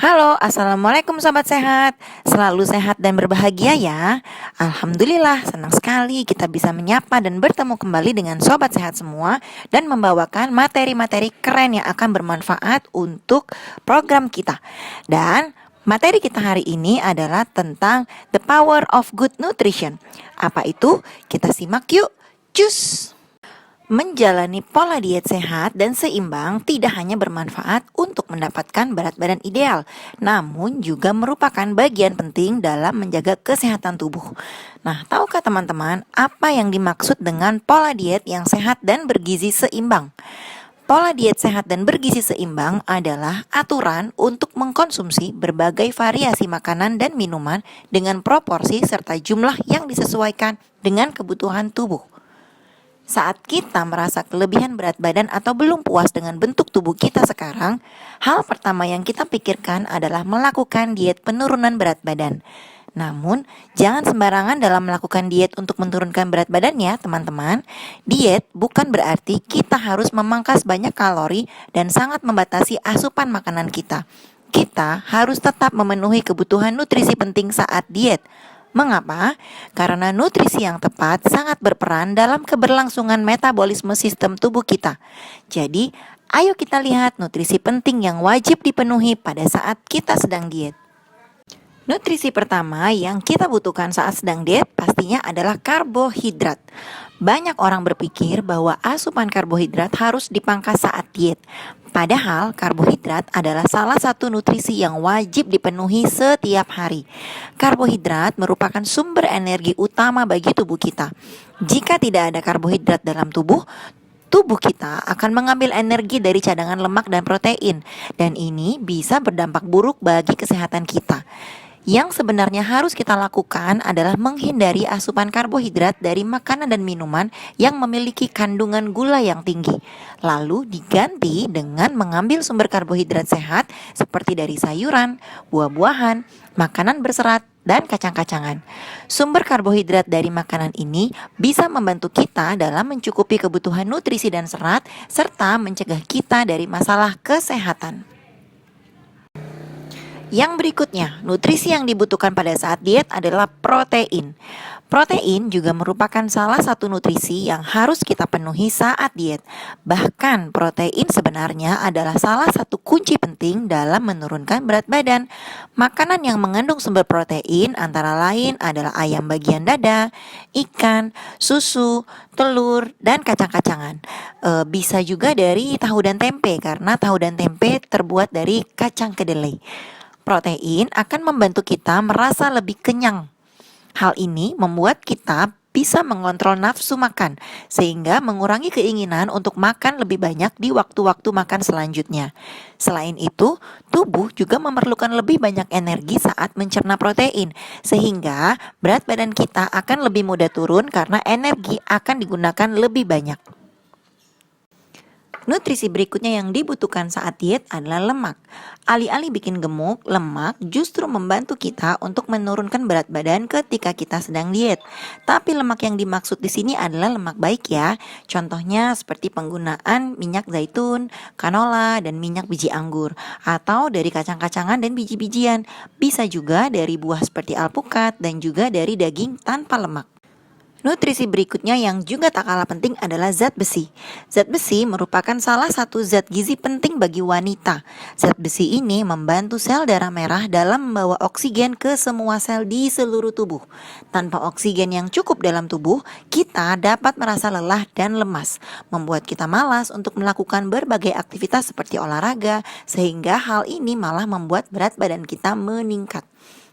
Halo, Assalamualaikum Sobat Sehat. Selalu sehat dan berbahagia ya. Alhamdulillah, senang sekali kita bisa menyapa dan bertemu kembali dengan Sobat Sehat semua dan membawakan materi-materi keren yang akan bermanfaat untuk program kita. Dan materi kita hari ini adalah tentang the power of good nutrition. Apa itu? Kita simak yuk. Cus! Menjalani pola diet sehat dan seimbang tidak hanya bermanfaat untuk mendapatkan berat badan ideal, namun juga merupakan bagian penting dalam menjaga kesehatan tubuh. Nah, tahukah teman-teman apa yang dimaksud dengan pola diet yang sehat dan bergizi seimbang? Pola diet sehat dan bergizi seimbang adalah aturan untuk mengkonsumsi berbagai variasi makanan dan minuman dengan proporsi serta jumlah yang disesuaikan dengan kebutuhan tubuh. Saat kita merasa kelebihan berat badan atau belum puas dengan bentuk tubuh kita sekarang, hal pertama yang kita pikirkan adalah melakukan diet penurunan berat badan. Namun, jangan sembarangan dalam melakukan diet untuk menurunkan berat badan ya, teman-teman. Diet bukan berarti kita harus memangkas banyak kalori dan sangat membatasi asupan makanan kita. Kita harus tetap memenuhi kebutuhan nutrisi penting saat diet. Mengapa? Karena nutrisi yang tepat sangat berperan dalam keberlangsungan metabolisme sistem tubuh kita. Jadi, ayo kita lihat nutrisi penting yang wajib dipenuhi pada saat kita sedang diet. Nutrisi pertama yang kita butuhkan saat sedang diet pastinya adalah karbohidrat. Banyak orang berpikir bahwa asupan karbohidrat harus dipangkas saat diet. Padahal karbohidrat adalah salah satu nutrisi yang wajib dipenuhi setiap hari. Karbohidrat merupakan sumber energi utama bagi tubuh kita. Jika tidak ada karbohidrat dalam tubuh kita akan mengambil energi dari cadangan lemak dan protein, dan ini bisa berdampak buruk bagi kesehatan kita. Yang sebenarnya harus kita lakukan adalah menghindari asupan karbohidrat dari makanan dan minuman yang memiliki kandungan gula yang tinggi. Lalu diganti dengan mengambil sumber karbohidrat sehat seperti dari sayuran, buah-buahan, makanan berserat, dan kacang-kacangan. Sumber karbohidrat dari makanan ini bisa membantu kita dalam mencukupi kebutuhan nutrisi dan serat serta mencegah kita dari masalah kesehatan. Yang berikutnya, nutrisi yang dibutuhkan pada saat diet adalah protein. Protein juga merupakan salah satu nutrisi yang harus kita penuhi saat diet. Bahkan protein sebenarnya adalah salah satu kunci penting dalam menurunkan berat badan. Makanan yang mengandung sumber protein antara lain adalah ayam bagian dada, ikan, susu, telur, dan kacang-kacangan. Bisa juga dari tahu dan tempe karena tahu dan tempe terbuat dari kacang kedelai. Protein akan membantu kita merasa lebih kenyang. Hal ini membuat kita bisa mengontrol nafsu makan, sehingga mengurangi keinginan untuk makan lebih banyak di waktu-waktu makan selanjutnya. Selain itu, tubuh juga memerlukan lebih banyak energi saat mencerna protein, sehingga berat badan kita akan lebih mudah turun karena energi akan digunakan lebih banyak. Nutrisi berikutnya yang dibutuhkan saat diet adalah lemak. Alih-alih bikin gemuk, lemak justru membantu kita untuk menurunkan berat badan ketika kita sedang diet. Tapi lemak yang dimaksud di sini adalah lemak baik ya. Contohnya seperti penggunaan minyak zaitun, canola, dan minyak biji anggur. Atau dari kacang-kacangan dan biji-bijian. Bisa juga dari buah seperti alpukat dan juga dari daging tanpa lemak. Nutrisi berikutnya yang juga tak kalah penting adalah zat besi. Zat besi merupakan salah satu zat gizi penting bagi wanita. Zat besi ini membantu sel darah merah dalam membawa oksigen ke semua sel di seluruh tubuh. Tanpa oksigen yang cukup dalam tubuh, kita dapat merasa lelah dan lemas, membuat kita malas untuk melakukan berbagai aktivitas seperti olahraga, sehingga hal ini malah membuat berat badan kita meningkat.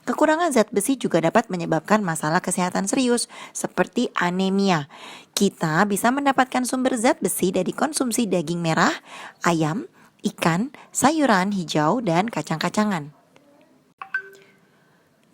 Kekurangan zat besi juga dapat menyebabkan masalah kesehatan serius seperti anemia. Kita bisa mendapatkan sumber zat besi dari konsumsi daging merah, ayam, ikan, sayuran hijau, dan kacang-kacangan.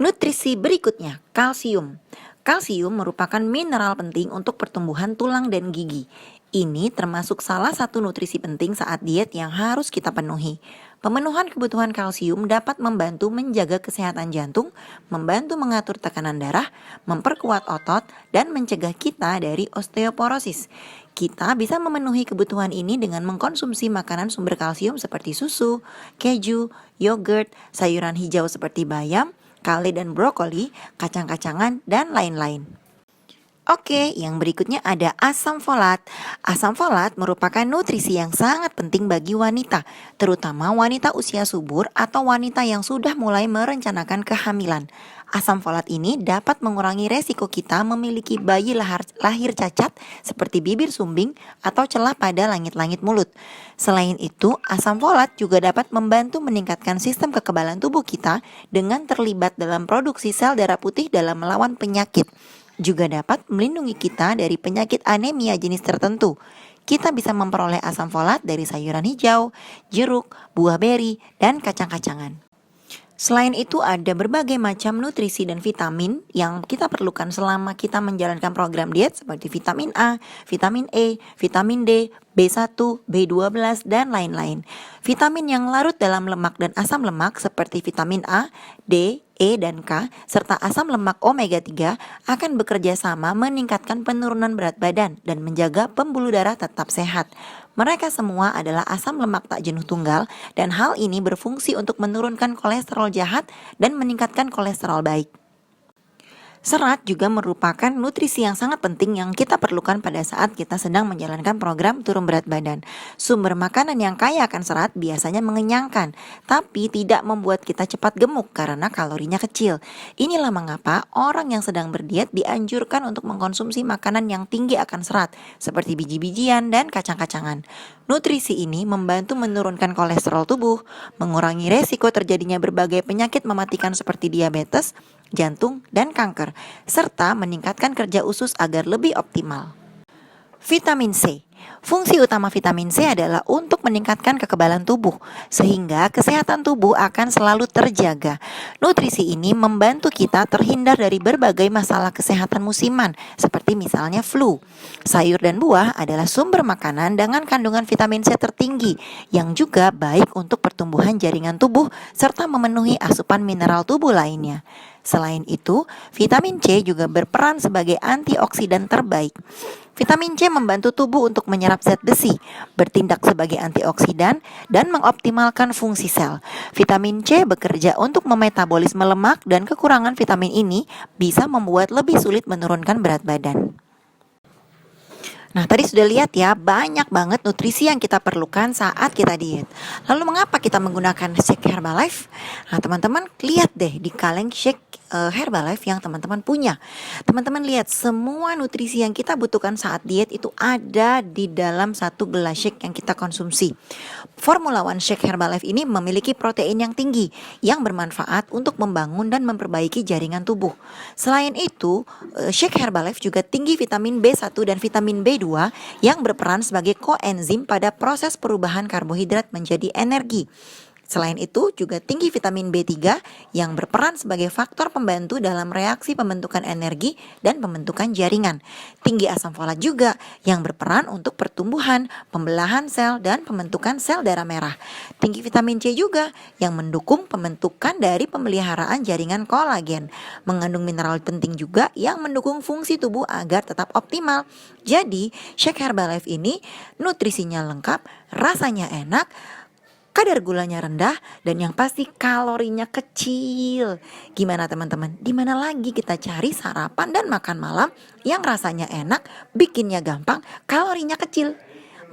Nutrisi berikutnya, kalsium. Kalsium merupakan mineral penting untuk pertumbuhan tulang dan gigi. Ini termasuk salah satu nutrisi penting saat diet yang harus kita penuhi. Pemenuhan kebutuhan kalsium dapat membantu menjaga kesehatan jantung, membantu mengatur tekanan darah, memperkuat otot, dan mencegah kita dari osteoporosis. Kita bisa memenuhi kebutuhan ini dengan mengkonsumsi makanan sumber kalsium seperti susu, keju, yogurt, sayuran hijau seperti bayam, kale dan brokoli, kacang-kacangan, dan lain-lain. Oke, yang berikutnya ada asam folat. Asam folat merupakan nutrisi yang sangat penting bagi wanita, terutama wanita usia subur atau wanita yang sudah mulai merencanakan kehamilan. Asam folat ini dapat mengurangi resiko kita memiliki bayi lahir cacat seperti bibir sumbing atau celah pada langit-langit mulut. Selain itu, asam folat juga dapat membantu meningkatkan sistem kekebalan tubuh kita dengan terlibat dalam produksi sel darah putih dalam melawan penyakit. Juga dapat melindungi kita dari penyakit anemia jenis tertentu. Kita bisa memperoleh asam folat dari sayuran hijau, jeruk, buah beri, dan kacang-kacangan. Selain itu ada berbagai macam nutrisi dan vitamin yang kita perlukan selama kita menjalankan program diet seperti vitamin A, vitamin E, vitamin D, B1, B12, dan lain-lain. Vitamin yang larut dalam lemak dan asam lemak seperti vitamin A, D, E, dan K, serta asam lemak omega 3 akan bekerja sama meningkatkan penurunan berat badan dan menjaga pembuluh darah tetap sehat. Mereka semua adalah asam lemak tak jenuh tunggal dan hal ini berfungsi untuk menurunkan kolesterol jahat dan meningkatkan kolesterol baik. Serat juga merupakan nutrisi yang sangat penting yang kita perlukan pada saat kita sedang menjalankan program turun berat badan. Sumber makanan yang kaya akan serat biasanya mengenyangkan, tapi tidak membuat kita cepat gemuk karena kalorinya kecil. Inilah mengapa orang yang sedang berdiet dianjurkan untuk mengkonsumsi makanan yang tinggi akan serat, seperti biji-bijian dan kacang-kacangan. Nutrisi ini membantu menurunkan kolesterol tubuh, mengurangi resiko terjadinya berbagai penyakit mematikan seperti diabetes, jantung, dan kanker, serta meningkatkan kerja usus agar lebih optimal. Vitamin C. Fungsi utama vitamin C adalah untuk meningkatkan kekebalan tubuh, sehingga kesehatan tubuh akan selalu terjaga. Nutrisi ini membantu kita terhindar dari berbagai masalah kesehatan musiman, seperti misalnya flu. Sayur dan buah adalah sumber makanan dengan kandungan vitamin C tertinggi, yang juga baik untuk pertumbuhan jaringan tubuh, serta memenuhi asupan mineral tubuh lainnya. Selain itu, vitamin C juga berperan sebagai antioksidan terbaik. Vitamin C membantu tubuh untuk menyerap zat besi, bertindak sebagai antioksidan, dan mengoptimalkan fungsi sel. Vitamin C bekerja untuk memetabolisme lemak dan kekurangan vitamin ini bisa membuat lebih sulit menurunkan berat badan. Nah, tadi sudah lihat ya, banyak banget nutrisi yang kita perlukan saat kita diet. Lalu mengapa kita menggunakan shake Herbalife? Nah, teman-teman lihat deh di kaleng shake Herbalife yang teman-teman punya. Teman-teman lihat semua nutrisi yang kita butuhkan saat diet itu ada di dalam satu gelas shake yang kita konsumsi. Formula One Shake Herbalife ini memiliki protein yang tinggi yang bermanfaat untuk membangun dan memperbaiki jaringan tubuh. Selain itu, Shake Herbalife juga tinggi vitamin B1 dan vitamin B2 yang berperan sebagai koenzim pada proses perubahan karbohidrat menjadi energi. Selain itu juga tinggi vitamin B3 yang berperan sebagai faktor pembantu dalam reaksi pembentukan energi dan pembentukan jaringan. Tinggi asam folat juga yang berperan untuk pertumbuhan, pembelahan sel, dan pembentukan sel darah merah. Tinggi vitamin C juga yang mendukung pembentukan dari pemeliharaan jaringan kolagen. Mengandung mineral penting juga yang mendukung fungsi tubuh agar tetap optimal. Jadi, Shake Herbalife ini nutrisinya lengkap, rasanya enak, kadar gulanya rendah, dan yang pasti kalorinya kecil. Gimana teman-teman? Dimana lagi kita cari sarapan dan makan malam yang rasanya enak, bikinnya gampang, kalorinya kecil?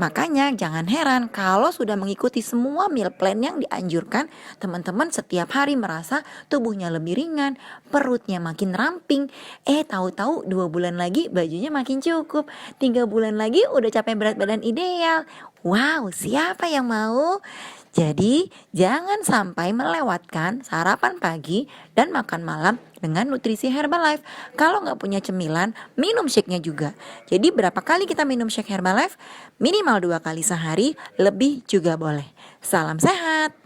Makanya jangan heran kalau sudah mengikuti semua meal plan yang dianjurkan, teman-teman setiap hari merasa tubuhnya lebih ringan, perutnya makin ramping. Tahu-tahu 2 bulan lagi bajunya makin cukup, 3 bulan lagi udah capai berat badan ideal. Wow, siapa yang mau? Jadi jangan sampai melewatkan sarapan pagi dan makan malam dengan nutrisi Herbalife. Kalau nggak punya cemilan, minum shake-nya juga. Jadi berapa kali kita minum shake Herbalife? Minimal 2 kali sehari, lebih juga boleh. Salam sehat.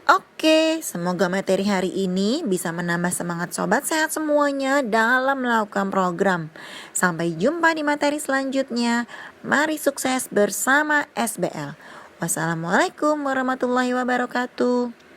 Oke, semoga materi hari ini bisa menambah semangat sobat sehat semuanya dalam melakukan program. Sampai jumpa di materi selanjutnya. Mari sukses bersama SBL. Wassalamualaikum warahmatullahi wabarakatuh.